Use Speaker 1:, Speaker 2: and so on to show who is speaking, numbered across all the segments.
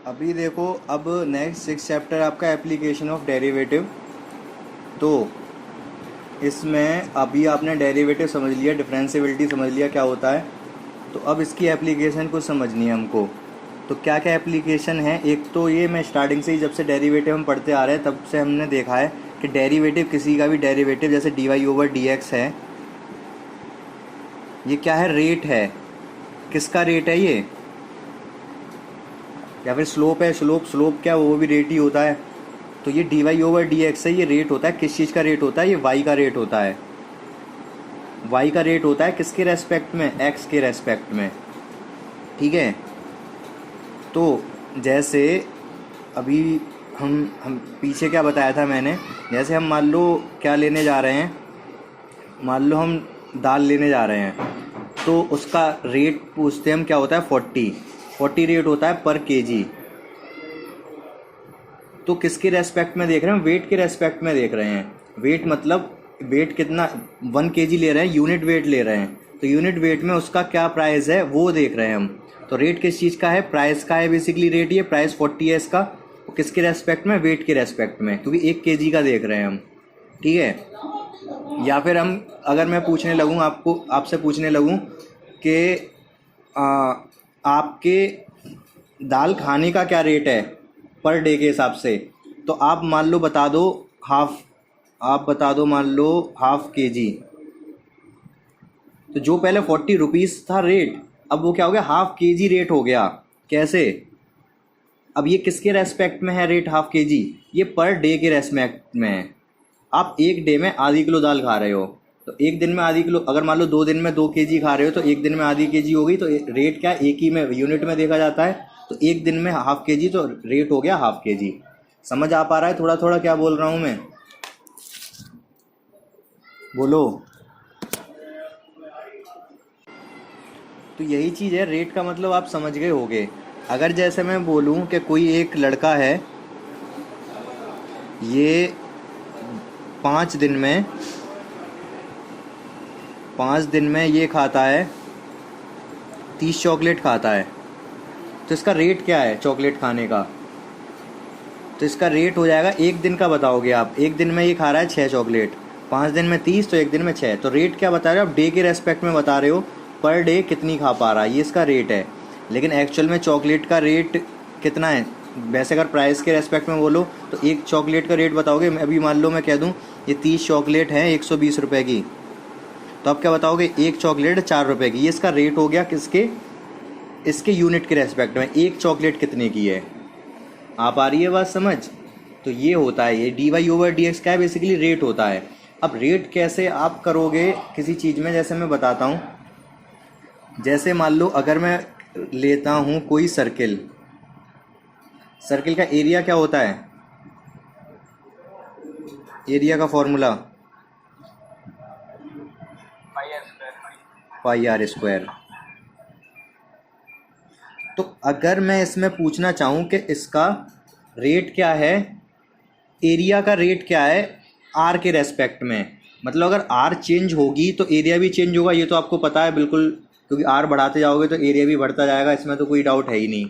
Speaker 1: अभी देखो, अब नेक्स्ट 6 चैप्टर आपका एप्लीकेशन ऑफ डेरिवेटिव। तो इसमें अभी आपने डेरिवेटिव समझ लिया, डिफरेंशियबिलिटी समझ लिया क्या होता है। तो अब इसकी एप्लीकेशन को समझनी है हमको। तो क्या क्या एप्लीकेशन है, एक तो ये मैं स्टार्टिंग से ही जब से डेरिवेटिव हम पढ़ते आ रहे हैं तब से हमने देखा है कि डेरिवेटिव, किसी का भी डेरिवेटिव जैसे d y over d x है, ये क्या है, रेट है। किसका रेट है ये, या फिर स्लोप है। स्लोप स्लोप क्या, वो भी रेट ही होता है। तो ये d y over d x है, ये रेट होता है। किस चीज़ का रेट होता है, ये वाई का रेट होता है। वाई का रेट होता है किसके रेस्पेक्ट में, एक्स के रेस्पेक्ट में। ठीक है। तो जैसे अभी हम पीछे क्या बताया था मैंने, जैसे हम मान लो क्या लेने जा रहे हैं, मान लो हम दाल लेने जा रहे हैं, तो उसका रेट पूछते हैं हम, क्या होता है, 40 रेट होता है पर केजी। तो किसके रेस्पेक्ट में देख रहे हैं, वेट के रेस्पेक्ट में देख रहे हैं। वेट मतलब वेट कितना, 1 केजी ले रहे हैं, यूनिट वेट ले रहे हैं। तो यूनिट वेट में उसका क्या प्राइस है वो देख रहे हैं हम। तो रेट किस चीज़ का है, प्राइस का है बेसिकली। रेट ये प्राइस 40 है इसका, वो किसके रेस्पेक्ट में, वेट के रेस्पेक्ट में, क्योंकि 1 केजी का देख रहे हैं हम। ठीक है। या फिर हम, अगर मैं पूछने लगूँ आपको, आपसे पूछने लगूँ कि आपके दाल खाने का क्या रेट है पर डे के हिसाब से, तो आप मान लो बता दो हाफ, आप बता दो मान लो 1/2 केजी। तो जो पहले 40 रुपीज़ था रेट, अब वो क्या हो गया, 1/2 केजी रेट हो गया। कैसे, अब ये किसके रेस्पेक्ट में है रेट 1/2 केजी, ये पर डे के रेस्पेक्ट में है। आप एक डे में आधी किलो दाल खा रहे हो, तो एक दिन में आधी किलो, अगर मान लो 2 दिन में 2 केजी खा रहे हो तो एक दिन में आधी केजी हो गई। तो रेट क्या, एक ही में यूनिट में देखा जाता है। तो एक दिन में 1/2 केजी, तो रेट हो गया 1/2 केजी। समझ आ पा रहा है थोड़ा थोड़ा क्या बोल रहा हूँ मैं, बोलो। तो यही चीज़ है, रेट का मतलब आप समझ गए होगे। अगर जैसे मैं बोलूँ कि कोई एक लड़का है, ये 5 दिन में, 5 दिन में ये खाता है 30 चॉकलेट खाता है, तो इसका रेट क्या है चॉकलेट खाने का। तो इसका रेट हो जाएगा, एक दिन का बताओगे आप, एक दिन में ये खा रहा है 6 चॉकलेट, 5 दिन में 30, तो एक दिन में 6। तो रेट क्या बता रहे हो आप, डे के रेस्पेक्ट में बता रहे हो, पर डे कितनी खा पा रहा है, ये इसका रेट है। लेकिन एक्चुअल में चॉकलेट का रेट कितना है, वैसे अगर प्राइस के रेस्पेक्ट में बोलो तो एक चॉकलेट का रेट बताओगे। अभी मान लो मैं कह दूँ ये 30 चॉकलेट हैं 120 रुपये की, तो आप क्या बताओगे, एक चॉकलेट 4 रुपये की। ये इसका रेट हो गया किसके, इसके यूनिट के रेस्पेक्ट में, एक चॉकलेट कितने की है। आप आ रही है बात समझ। तो ये होता है, ये d y over d x का है बेसिकली, रेट होता है। अब रेट कैसे आप करोगे किसी चीज़ में, जैसे मैं बताता हूँ। जैसे मान लो अगर मैं लेता हूँ कोई सर्किल, सर्किल का एरिया क्या होता है, एरिया का फॉर्मूला पाई आर स्क्वायर। तो अगर मैं इसमें पूछना चाहूँ कि इसका रेट क्या है, एरिया का रेट क्या है आर के रेस्पेक्ट में, मतलब अगर आर चेंज होगी तो एरिया भी चेंज होगा, ये तो आपको पता है बिल्कुल, क्योंकि आर बढ़ाते जाओगे तो एरिया भी बढ़ता जाएगा, इसमें तो कोई डाउट है ही नहीं।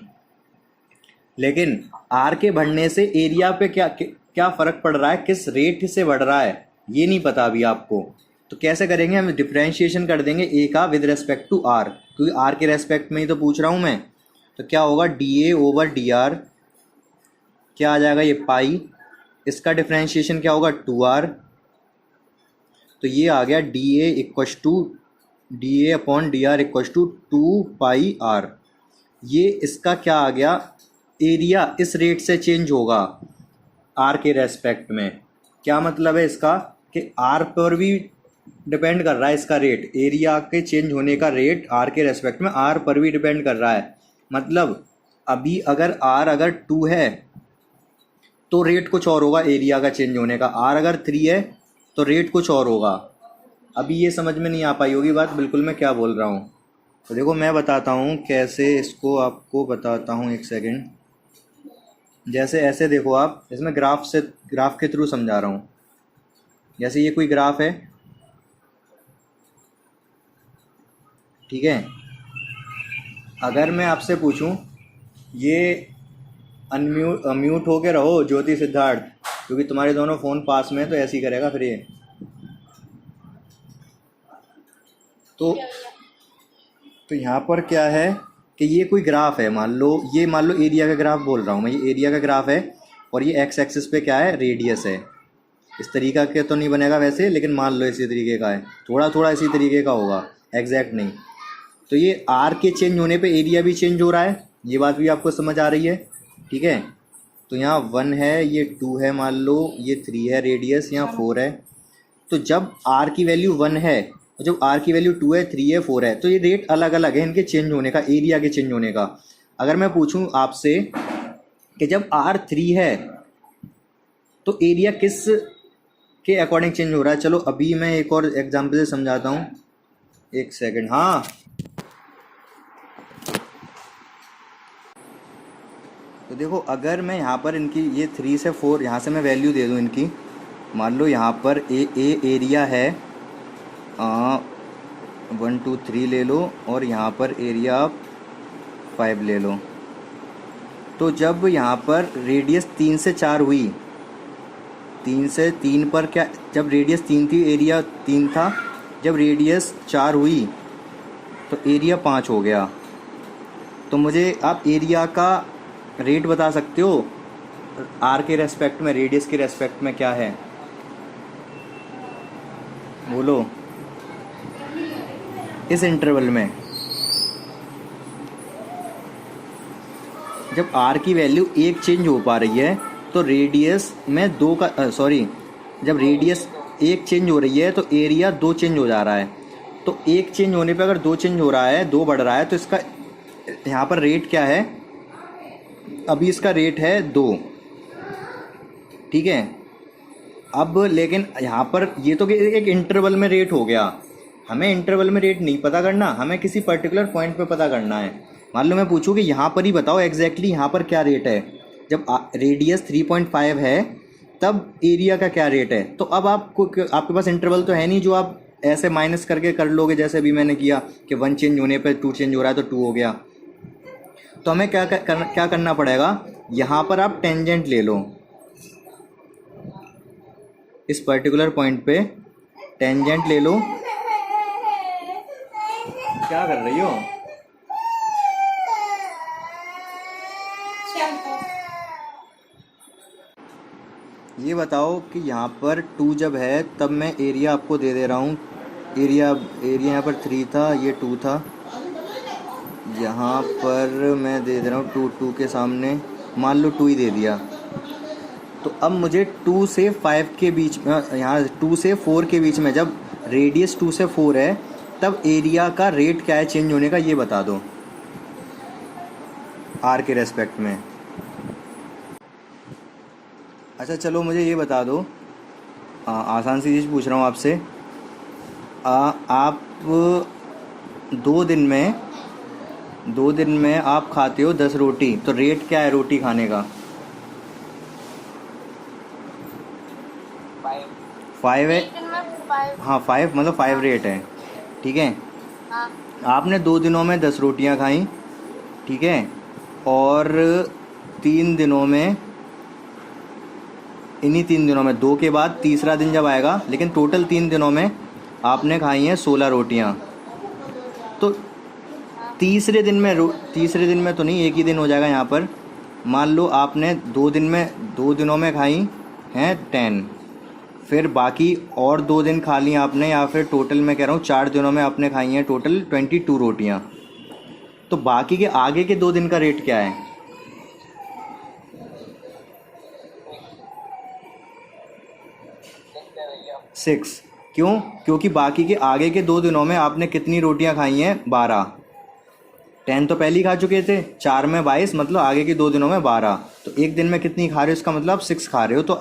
Speaker 1: लेकिन आर के बढ़ने से एरिया पे क्या क्या फ़र्क पड़ रहा है, किस रेट से बढ़ रहा है, ये नहीं पता अभी आपको। तो कैसे करेंगे, हम डिफ्रेंशिएशन कर देंगे ए का विद रेस्पेक्ट टू आर, क्योंकि आर के रेस्पेक्ट में ही तो पूछ रहा हूँ मैं। तो क्या होगा, D A over D R, क्या आ जाएगा ये पाई, इसका डिफ्रेंशिएशन क्या होगा 2r। तो ये आ गया d A equals to d A upon d r equals to 2πr। ये इसका क्या आ गया, एरिया इस रेट से चेंज होगा आर के रेस्पेक्ट में। क्या मतलब है इसका, कि आर पर भी डिपेंड कर रहा है इसका रेट, एरिया के चेंज होने का रेट आर के रेस्पेक्ट में आर पर भी डिपेंड कर रहा है। मतलब अभी अगर आर अगर 2 है तो रेट कुछ और होगा एरिया का चेंज होने का, आर अगर 3 है तो रेट कुछ और होगा। अभी ये समझ में नहीं आ पाई होगी बात बिल्कुल मैं क्या बोल रहा हूँ। तो देखो मैं बताता हूँ कैसे, इसको आपको बताता हूँ, एक सेकंड। जैसे ऐसे देखो आप, इसमें ग्राफ से, ग्राफ के थ्रू समझा रहा हूँ। जैसे ये कोई ग्राफ है, ठीक है। अगर मैं आपसे पूछूं ये अनम्यूट म्यूट होके रहो ज्योति सिद्धार्थ, क्योंकि तुम्हारे दोनों फ़ोन पास में है तो ऐसे ही करेगा फिर ये। तो तो यहाँ पर क्या है कि ये कोई ग्राफ है, मान लो एरिया का ग्राफ बोल रहा हूँ मैं, ये एरिया का ग्राफ है और ये एक्स एक्सिस पे क्या है, रेडियस है। इस तरीका के तो नहीं बनेगा वैसे, लेकिन मान लो इसी तरीके का है, थोड़ा थोड़ा इसी तरीके का होगा, एग्जैक्ट नहीं। तो ये आर के चेंज होने पे एरिया भी चेंज हो रहा है, ये बात भी आपको समझ आ रही है, ठीक है। तो यहाँ 1 है, ये 2 है, मान लो ये 3 है रेडियस, यहाँ 4 है। तो जब आर की वैल्यू 1 है, जब आर की वैल्यू 2 है, 3 है, 4 है, तो ये रेट अलग अलग है इनके चेंज होने का, एरिया के चेंज होने का। अगर मैं पूछूं आपसे कि जब आर 3 है तो एरिया किस के अकॉर्डिंग चेंज हो रहा है, चलो अभी मैं एक और एग्जांपल से समझाता हूँ, एक सेकंड। हाँ, तो देखो अगर मैं यहाँ पर इनकी ये 3 से 4 यहाँ से मैं वैल्यू दे दूँ इनकी, मान लो यहाँ पर ए एरिया है 1 2 3 ले लो, और यहाँ पर एरिया आप 5 ले लो। तो जब यहाँ पर रेडियस 3 से 4 हुई, 3 से 3 पर क्या, जब रेडियस 3 थी एरिया 3 था, जब रेडियस 4 हुई तो एरिया 5 हो गया। तो मुझे आप एरिया का रेट बता सकते हो आर के रेस्पेक्ट में, रेडियस के रेस्पेक्ट में क्या है, बोलो इस इंटरवल में। जब आर की वैल्यू 1 चेंज हो पा रही है तो रेडियस में 2 का जब रेडियस 1 चेंज हो रही है तो एरिया 2 चेंज हो जा रहा है। तो 1 चेंज होने पे अगर 2 चेंज हो रहा है, 2 बढ़ रहा है, तो इसका यहाँ पर रेट क्या है, अभी इसका रेट है 2, ठीक है। अब लेकिन यहाँ पर ये तो एक इंटरवल में रेट हो गया, हमें इंटरवल में रेट नहीं पता करना, हमें किसी पर्टिकुलर पॉइंट पे पता करना है। मान लो मैं पूछूं कि यहाँ पर ही बताओ एग्जैक्टली यहाँ पर क्या रेट है, जब रेडियस 3.5 है तब एरिया का क्या रेट है। तो अब आपके पास इंटरवल तो है नहीं जो आप ऐसे माइनस करके कर लोगे, जैसे अभी मैंने किया कि 1 चेंज होने पर 2 चेंज हो रहा है तो 2 हो गया। तो हमें क्या करना पड़ेगा, यहाँ पर आप टेंजेंट ले लो, इस पर्टिकुलर पॉइंट पे टेंजेंट ले लो। क्या कर रही हो? ये बताओ कि यहाँ पर 2 जब है तब मैं एरिया आपको दे दे रहा हूँ, एरिया यहाँ पर 3 था, ये 2 था, यहाँ पर मैं दे दे रहा हूँ 2 के सामने मान लो 2 ही दे दिया। तो अब मुझे 2 से 5 के बीच में, यहाँ 2 से 4 के बीच में जब रेडियस 2 से 4 है तब एरिया का रेट क्या है चेंज होने का, ये बता दो आर के रेस्पेक्ट में। अच्छा चलो मुझे ये बता दो, आसान सी चीज़ पूछ रहा हूँ आपसे, आप 2 दिन में आप खाते हो 10 रोटी, तो रेट क्या है रोटी खाने का? 5 है। हाँ 5, मतलब 5 रेट है, ठीक है। आपने 2 दिनों में 10 रोटियां खाई, ठीक है, और 3 दिनों में, इन्हीं 3 दिनों में 2 के बाद तीसरा दिन जब आएगा, लेकिन टोटल 3 दिनों में आपने खाई हैं 16 रोटियां। तो तीसरे दिन में तो नहीं, एक ही दिन हो जाएगा यहाँ पर। मान लो आपने 2 दिनों में खाई हैं 10, फिर बाकी और 2 दिन खा ली आपने, या फिर टोटल मैं कह रहा हूँ 4 दिनों में आपने खाई हैं टोटल 22 रोटियाँ। तो बाकी के आगे के 2 दिन का रेट क्या है? 6। क्यों? क्योंकि बाकी के आगे के 2 दिनों में आपने कितनी रोटियां खाई हैं? 12। 10 तो पहले ही खा चुके थे, 4 में 22, मतलब आगे के 2 दिनों में 12। तो एक दिन में कितनी खा रहे हो, इसका मतलब आप 6 खा रहे हो, तो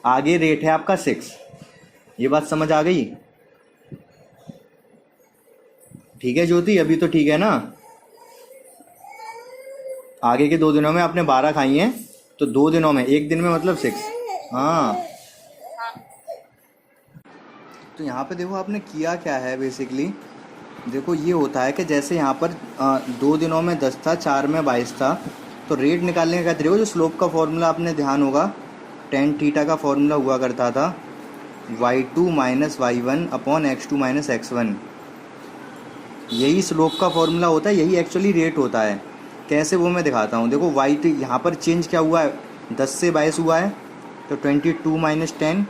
Speaker 1: आगे रेट है आपका 6। ये बात समझ आ गई? ठीक है ज्योति, अभी तो ठीक है ना? आगे के 2 दिनों में आपने 12 खाई हैं, तो 2 दिनों में, एक दिन में मतलब 6। हाँ, तो यहाँ पे देखो आपने किया क्या है बेसिकली, देखो ये होता है कि जैसे यहाँ पर 2 दिनों में 10 था, 4 में 22 था, तो रेट निकालने का क्या तरीका, जो स्लोप का फॉर्मूला आपने ध्यान होगा, टेन थीटा का फॉर्मूला हुआ करता था y2 minus y1 upon x2 minus x1। यही स्लोप का फॉर्मूला होता है, यही एक्चुअली रेट होता है। कैसे वो मैं दिखाता हूँ। देखो y यहाँ पर चेंज क्या हुआ है, 10 से 22 हुआ है तो 22 माइनस 10,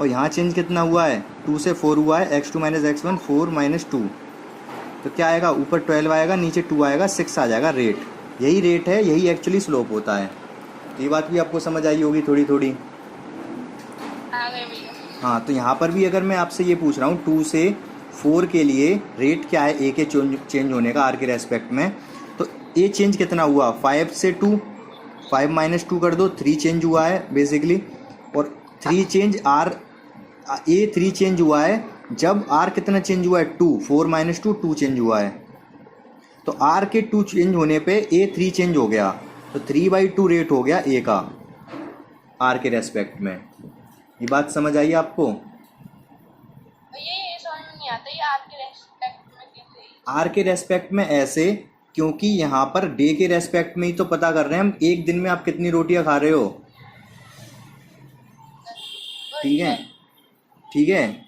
Speaker 1: और यहाँ चेंज कितना हुआ है, 2 से 4 हुआ है, x2 माइनस x1 4 माइनस 2, तो क्या आएगा, ऊपर 12 आएगा, नीचे 2 आएगा, 6 आ जाएगा रेट। यही रेट है, यही एक्चुअली स्लोप होता है। ये बात भी आपको समझ आई होगी थोड़ी थोड़ी। हाँ, तो यहाँ पर भी अगर मैं आपसे ये पूछ रहा हूँ 2 से 4 के लिए रेट क्या है ए के चेंज होने का आर के रेस्पेक्ट में, तो ए चेंज कितना हुआ, 5 से 2, 5 माइनस 2 कर दो, 3 चेंज हुआ है बेसिकली। और 3 चेंज आर, ए 3 चेंज हुआ है, जब आर कितना चेंज हुआ है, 2, 4 माइनस 2 2 चेंज हुआ है, तो आर के 2 चेंज होने पे ए 3 चेंज हो गया, तो 3/2 रेट हो गया ए का आर के रेस्पेक्ट में। ये बात समझ आई आपको।
Speaker 2: ये समझ में नहीं आता, ये आर के रेस्पेक्ट में कैसे?
Speaker 1: आर के रेस्पेक्ट में ऐसे, क्योंकि यहाँ पर डे के रेस्पेक्ट में ही तो पता कर रहे हैं हम, एक दिन में आप कितनी रोटियां खा रहे हो। ठीक है, ठीक है।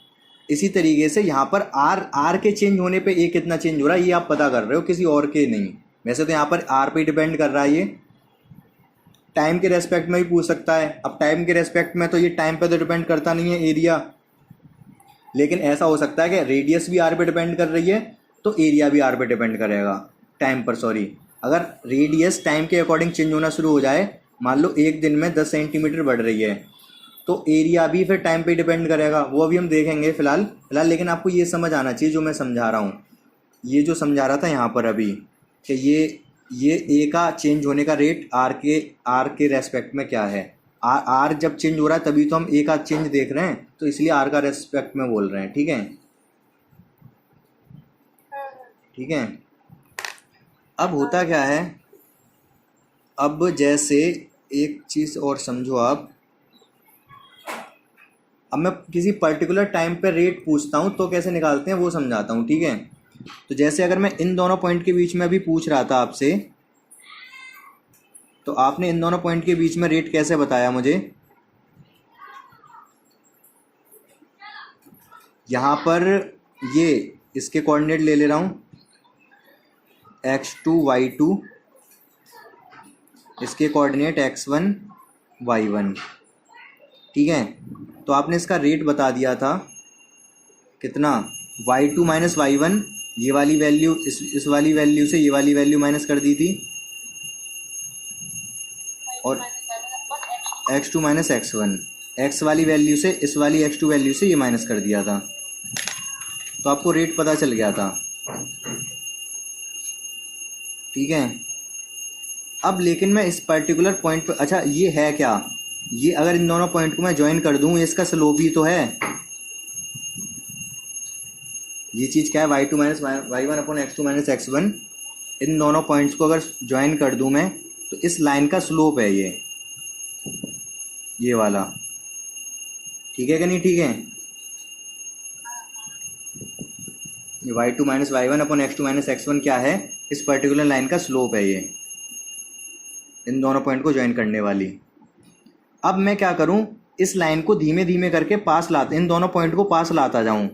Speaker 1: इसी तरीके से यहाँ पर आर के चेंज होने पे ए कितना चेंज हो रहा है ये आप पता कर रहे हो, किसी और के नहीं। वैसे तो यहाँ पर आर पे डिपेंड कर रहा है, ये टाइम के रेस्पेक्ट में भी पूछ सकता है। अब टाइम के रेस्पेक्ट में तो ये टाइम पे तो डिपेंड करता नहीं है एरिया, लेकिन ऐसा हो सकता है कि रेडियस भी आर पे डिपेंड कर रही है तो एरिया भी आर पे डिपेंड करेगा, टाइम पर सॉरी। अगर रेडियस टाइम के अकॉर्डिंग चेंज होना शुरू हो जाए, मान लो एक दिन में 10 सेंटीमीटर बढ़ रही है, तो एरिया भी फिर टाइम पे डिपेंड करेगा। वो अभी हम देखेंगे फिलहाल। लेकिन आपको ये समझ आना चाहिए जो मैं समझा रहा हूँ, ये जो समझा रहा था यहाँ पर अभी, कि ये ए का चेंज होने का रेट आर के रेस्पेक्ट में क्या है। आर जब चेंज हो रहा है तभी तो हम ए का चेंज देख रहे हैं, तो इसलिए आर का रेस्पेक्ट में बोल रहे हैं। ठीक है, ठीक है। अब होता क्या है, अब जैसे एक चीज़ और समझो आप, अब मैं किसी पर्टिकुलर टाइम पे रेट पूछता हूँ तो कैसे निकालते हैं वो समझाता हूँ। ठीक है, तो जैसे अगर मैं इन दोनों पॉइंट के बीच में अभी पूछ रहा था आपसे, तो आपने इन दोनों पॉइंट के बीच में रेट कैसे बताया मुझे। यहाँ पर ये इसके कोऑर्डिनेट ले ले रहा हूँ, x2 y2, इसके कोऑर्डिनेट x1 y1। ठीक है, तो आपने इसका रेट बता दिया था कितना, y2 माइनस y1, ये वाली वैल्यू इस वाली वैल्यू से ये वाली वैल्यू माइनस कर दी थी, और x2 माइनस x1, x वाली वैल्यू से इस वाली x2 वैल्यू से ये माइनस कर दिया था, तो आपको रेट पता चल गया था। ठीक है, अब लेकिन मैं इस पर्टिकुलर पॉइंट पर, अच्छा ये है क्या, ये अगर इन दोनों पॉइंट को मैं ज्वाइन कर दूं, इसका स्लोप ही तो है। ये चीज़ क्या है, y2 minus y1 upon x2 minus x1, इन दोनों पॉइंट्स को अगर ज्वाइन कर दूं मैं, तो इस लाइन का स्लोप है ये वाला। ठीक है कि नहीं, ठीक है। ये y2 minus y1 upon x2 minus x1 क्या है, इस पर्टिकुलर लाइन का स्लोप है ये, इन दोनों पॉइंट को ज्वाइन करने वाली। अब मैं क्या करूं, इस लाइन को धीमे धीमे करके पास लाते, इन दोनों पॉइंट को पास लाता जाऊं।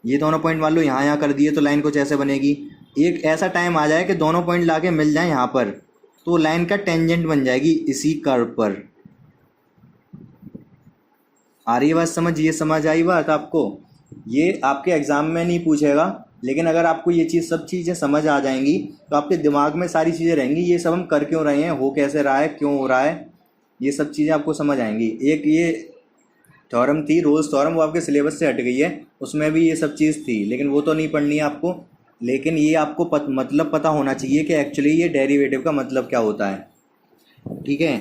Speaker 1: ये दोनों पॉइंट मान लो यहाँ कर दिए, तो लाइन कुछ ऐसे बनेगी। एक ऐसा टाइम आ जाए कि दोनों पॉइंट लाके मिल जाए यहाँ पर, तो लाइन का टेंजेंट बन जाएगी इसी कर्व पर। आ रही है बात समझ, ये समझ आई बात आपको। ये आपके एग्जाम में नहीं पूछेगा, लेकिन अगर आपको ये चीज़ सब चीज़ें समझ आ जाएंगी तो आपके दिमाग में सारी चीज़ें रहेंगी, ये सब हम कर क्यों रहे हैं, हो कैसे रहा है, क्यों हो रहा है, ये सब चीज़ें आपको समझ आएंगी। एक ये थ्योरम थी रोल्स थ्योरम, वो आपके सिलेबस से हट गई है, उसमें भी ये सब चीज़ थी, लेकिन वो तो नहीं पढ़नी है आपको। लेकिन ये आपको मतलब पता होना चाहिए कि एक्चुअली ये डेरिवेटिव का मतलब क्या होता है। ठीक है,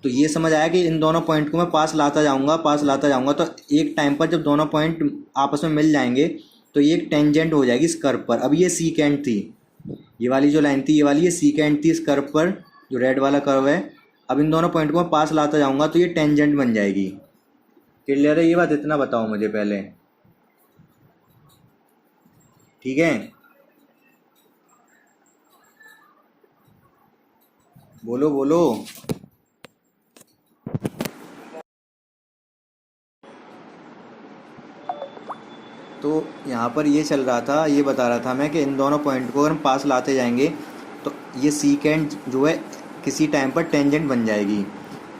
Speaker 1: तो ये समझ आया कि इन दोनों पॉइंट को मैं पास लाता जाऊंगा, तो एक टाइम पर जब दोनों पॉइंट आपस में मिल जाएंगे तो ये एक टेंजेंट हो जाएगी इस कर्व पर। अब ये सीकेंट थी, ये वाली जो लाइन थी, ये वाली ये सीकेंट थी इस कर्व पर, जो रेड वाला कर्व है। अब इन दोनों पॉइंट को मैं पास लाता जाऊंगा तो ये टेंजेंट बन जाएगी। क्लियर है ये बात, इतना बताओ मुझे पहले। ठीक है, बोलो बोलो। तो यहाँ पर ये चल रहा था, ये बता रहा था मैं कि इन दोनों पॉइंट को अगर हम पास लाते जाएंगे तो ये सीकेंड जो है किसी टाइम पर टेंजेंट बन जाएगी।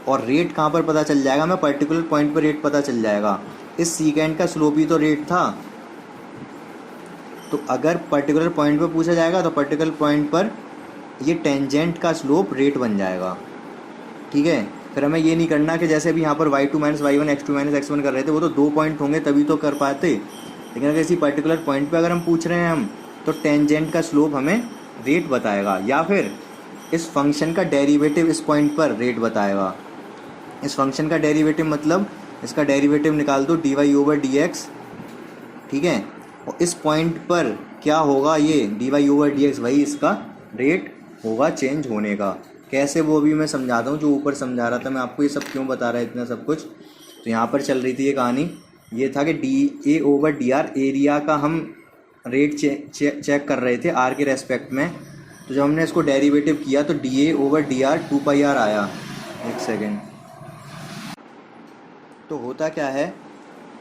Speaker 1: और रेट कहाँ पर पता चल जाएगा, मैं पर्टिकुलर पॉइंट पर रेट पता चल जाएगा। इस सीकेंड का स्लोप ही तो रेट था। तो अगर पर्टिकुलर पॉइंट पर पूछा जाएगा तो पर्टिकुलर पॉइंट पर ये टेंजेंट का स्लोप रेट बन जाएगा। ठीक है, फिर हमें ये नहीं करना कि जैसे अभी यहाँ पर y2 minus Y one x2 minus x1 कर रहे थे, वो तो 2 पॉइंट होंगे तभी तो कर पाते। लेकिन अगर किसी पर्टिकुलर पॉइंट पे अगर हम पूछ रहे हैं हम, तो टेंजेंट का स्लोप हमें रेट बताएगा, या फिर इस फंक्शन का डेरिवेटिव इस पॉइंट पर रेट बताएगा। इस फंक्शन का डेरिवेटिव मतलब इसका डेरिवेटिव निकाल दो dy/dx। ठीक है, और इस पॉइंट पर क्या होगा, ये dy/dx वही इसका रेट होगा चेंज होने का। कैसे वो भी मैं समझाता हूँ, जो ऊपर समझा रहा था मैं आपको, ये सब क्यों बता रहा है इतना सब कुछ। तो यहाँ पर चल रही थी ये कहानी, ये था कि dA/dr एरिया का हम रेट चेक कर रहे थे आर के रेस्पेक्ट में। तो जब हमने इसको डेरिवेटिव किया तो dA/dr 2πr आया। एक सेकेंड। तो होता क्या है,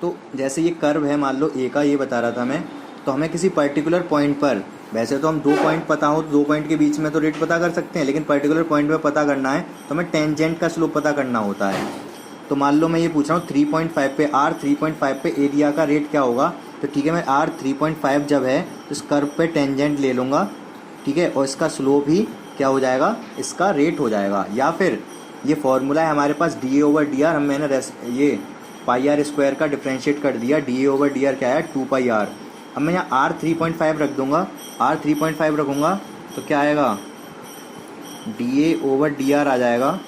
Speaker 1: तो जैसे ये कर्व है मान लो ए का, ये बता रहा था मैं, तो हमें किसी पर्टिकुलर पॉइंट पर, वैसे तो हम 2 पॉइंट पता हो तो 2 पॉइंट के बीच में तो रेट पता कर सकते हैं, लेकिन पर्टिकुलर पॉइंट पे पता करना है तो हमें टेंजेंट का स्लोप पता करना होता है। तो मान लो मैं ये पूछ रहा हूँ 3.5 पे आर, 3.5 पे एरिया का रेट क्या होगा। तो ठीक है, मैं आर 3.5 जब है तो इस कर्व पे टेंजेंट ले लूँगा। ठीक है, और इसका स्लोप ही क्या हो जाएगा, इसका रेट हो जाएगा। या फिर ये फॉर्मूला है हमारे पास dA/dr, हम मैंने ये πr² का डिफ्रेंशिएट कर दिया। dA/dr क्या है 2πr। अब मैं यहाँ r 3.5 रख दूंगा, r 3.5 रखूँगा तो क्या आएगा, dA/dr आ जाएगा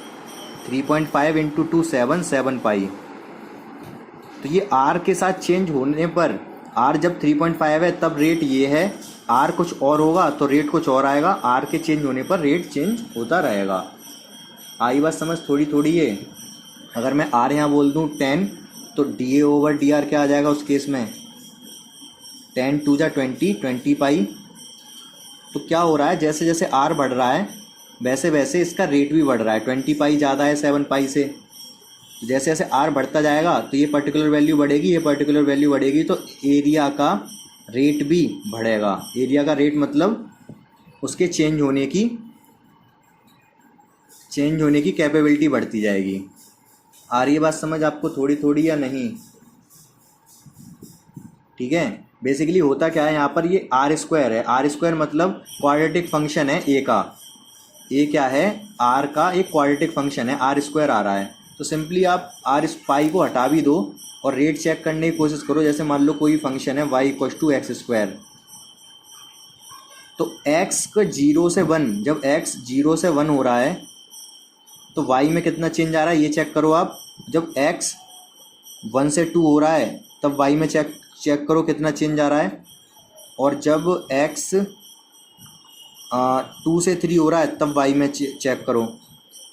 Speaker 1: 3.5 इंटू 2 7 पाई। तो ये r के साथ चेंज होने पर, r जब 3.5 है तब रेट ये है, r कुछ और होगा तो रेट कुछ और आएगा, r के चेंज होने पर रेट चेंज होता रहेगा। आई बात समझ थोड़ी थोड़ी ये। अगर मैं r यहाँ बोल दूँ 10, तो dA/dr क्या आ जाएगा उस केस में, 10 2 जा 20 पाई। तो क्या हो रहा है, जैसे जैसे r बढ़ रहा है वैसे वैसे इसका रेट भी बढ़ रहा है। 20 पाई ज़्यादा है 7 पाई से, जैसे जैसे r बढ़ता जाएगा तो ये पर्टिकुलर वैल्यू बढ़ेगी, ये पर्टिकुलर वैल्यू बढ़ेगी, तो एरिया का रेट भी बढ़ेगा। एरिया का रेट मतलब उसके चेंज होने की कैपेबिलिटी बढ़ती जाएगी। आ रही है बात समझ आपको थोड़ी थोड़ी या नहीं? ठीक है, बेसिकली होता क्या है यहाँ पर, ये r² है। r² मतलब क्वाड्रेटिक फंक्शन है a का। a क्या है, r का एक क्वाड्रेटिक फंक्शन है, r² आ रहा है। तो सिंपली आप r पाई को हटा भी दो और रेट चेक करने की कोशिश करो। जैसे मान लो कोई फंक्शन है y = x², तो x को 0 से 1, जब x 0 से 1 हो रहा है तो y में कितना चेंज आ रहा है ये चेक करो आप। जब x 1 से 2 हो रहा है तब y में चेक करो कितना चेंज आ रहा है। और जब x 2 से 3 हो रहा है तब y में चेक करो।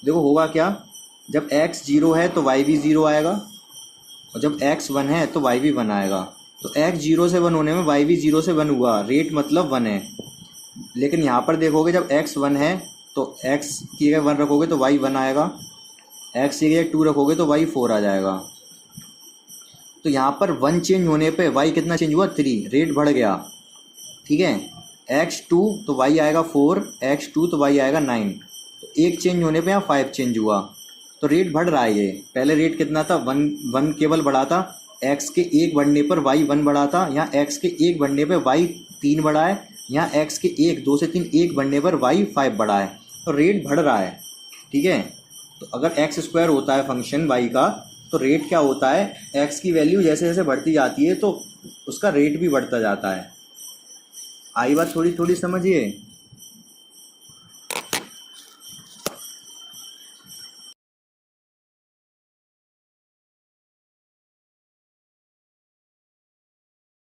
Speaker 1: देखो होगा क्या, जब x 0 है तो y भी 0 आएगा, और जब x 1 है तो y भी 1 आएगा। तो x 0 से 1 होने में y भी 0 से 1 हुआ, रेट मतलब 1 है। लेकिन यहाँ पर देखोगे जब x 1 है तो x की जगह 1 रखोगे तो y 1 आएगा, x की जगह 2 रखोगे तो y 4 आ जाएगा। तो यहाँ पर 1 चेंज होने पे y कितना चेंज हुआ, 3, रेट बढ़ गया। ठीक है, x 2 तो y आएगा 4, x 2 तो y आएगा 9। तो 1 चेंज होने पे यहाँ 5 चेंज हुआ, तो रेट बढ़ रहा है। ये पहले रेट कितना था, 1 केवल बढ़ा था, x के 1 बढ़ने पर y 1 बढ़ा था, यहाँ x के 1 बढ़ने पर y 3 बढ़ा है, यहाँ x के 1 2 से 3 1 बढ़ने पर y 5 बढ़ा है। तो रेट बढ़ रहा है। ठीक है, तो अगर x² होता है फंक्शन y का, तो रेट क्या होता है, x की वैल्यू जैसे जैसे बढ़ती जाती है तो उसका रेट भी बढ़ता जाता है। आई बात थोड़ी थोड़ी समझिए।